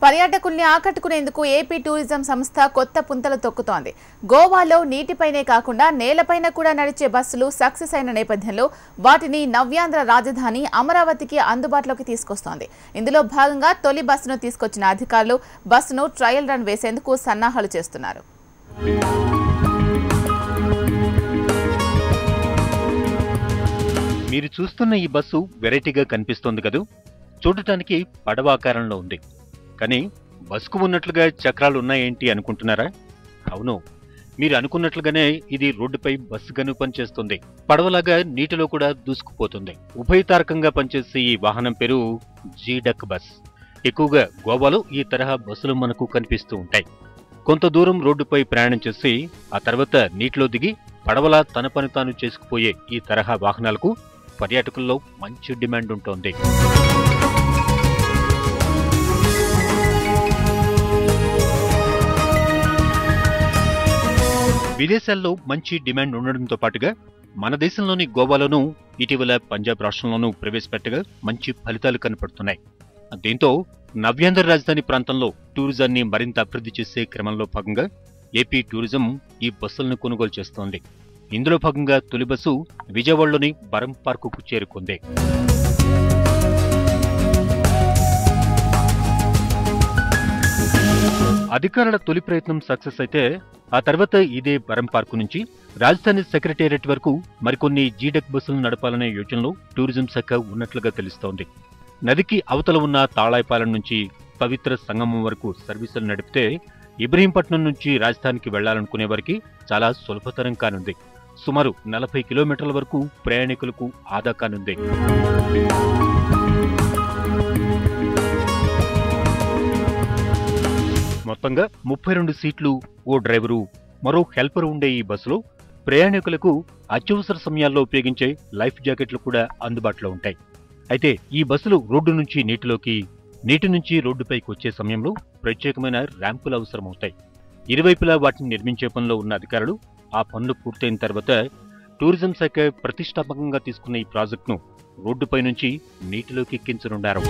పర్యాటకుల్ని ఆకట్టుకునేందుకు AP tourism సంస్థ కొత్త పుంతలు తొక్కుతోంది. గోవాలో నీటిపైనే కాకుండా నేలపైన కూడా నడిచే బస్సులు సక్సెస్ అయిన నేపథ్యంలో వాటిని నవ్యాంధ్ర రాజధాని అమరావతికి అందుబాటులోకి తీసుకొస్తోంది. ఇందులో భాగంగా తొలి బస్సును తీసుకొచ్చిన అధికారులు బస్సును ట్రయల్ రన్ వేసేందుకు సన్నాహాలు చేస్తున్నారు. మీరు చూస్తున్న ఈ బస్సు వెరైటీగా కనిపిస్తోంది కదూ. చూడటానికి పడవ ఆకారంలో ఉంది. కానీ బస్సుకు ఉన్నట్లుగా చక్రాలు ఉన్నాయేంటి అనుకుంటున్నారా? అవును, మీరు అనుకున్నట్లుగానే ఇది రోడ్డుపై బస్సుగాను పనిచేస్తుంది. పడవలాగా నీటిలో కూడా దూసుకుపోతుంది. ఉభయతారకంగా పనిచేసే ఈ వాహనం పేరు జీడక్ బస్. ఎక్కువగా గోవాలో ఈ తరహా బస్సులు మనకు కనిపిస్తూ ఉంటాయి. కొంత దూరం రోడ్డుపై ప్రయాణం చేసి ఆ తర్వాత నీటిలో దిగి పడవలా తన పని తాను చేసుకుపోయే ఈ తరహా వాహనాలకు పర్యాటకుల్లో మంచి డిమాండ్ ఉంటోంది. విదేశాల్లో మంచి డిమాండ్ ఉండడంతో పాటుగా మన దేశంలోని గోవాలోనూ ఇటీవల పంజాబ్ రాష్ట్రంలోనూ ప్రవేశపెట్టగా మంచి ఫలితాలు కనపడుతున్నాయి. దీంతో నవ్యాంధ్ర రాజధాని ప్రాంతంలో టూరిజాన్ని మరింత అభివృద్ధి చేసే క్రమంలో భాగంగా ఏపీ టూరిజం ఈ బస్సులను కొనుగోలు చేస్తోంది. ఇందులో భాగంగా తొలి బస్సు విజయవాడలోని బరం పార్కుకు చేరుకుంది. అధికారుల తొలి ప్రయత్నం సక్సెస్ అయితే ఆ తర్వాత ఇదే బరం పార్కు నుంచి రాజధాని సెక్రటేరియట్ వరకు మరికొన్ని జీడక్ బస్సులు నడపాలనే యోచనలో టూరిజం శాఖ ఉన్నట్లుగా తెలుస్తోంది. నదికి అవతల ఉన్న తాళాయపాలెం నుంచి పవిత్ర సంగమం వరకు సర్వీసులు నడిపితే ఇబ్రహీంపట్నం నుంచి రాజధానికి వెళ్లాలనుకునే వారికి చాలా సులభతరం కానుంది. సుమారు 40 కిలోమీటర్ల వరకు ప్రయాణికులకు ఆదా కానుంది. మొత్తంగా 32 సీట్లు, ఓ డ్రైవరు, మరో హెల్పర్ ఉండే ఈ బస్సులో ప్రయాణికులకు అత్యవసర సమయాల్లో ఉపయోగించే లైఫ్ జాకెట్లు కూడా అందుబాటులో ఉంటాయి. అయితే ఈ బస్సులు రోడ్డు నుంచి నీటిలోకి, నీటి నుంచి రోడ్డుపైకి వచ్చే సమయంలో ప్రత్యేకమైన ర్యాంపులు అవసరమవుతాయి. ఇరువైపులా వాటిని నిర్మించే పనిలో ఉన్న అధికారులు ఆ పనులు పూర్తయిన తర్వాత టూరిజం శాఖ ప్రతిష్టాత్మకంగా తీసుకున్న ఈ ప్రాజెక్టును రోడ్డుపై నుంచి నీటిలోకి ఎక్కించనున్నారు.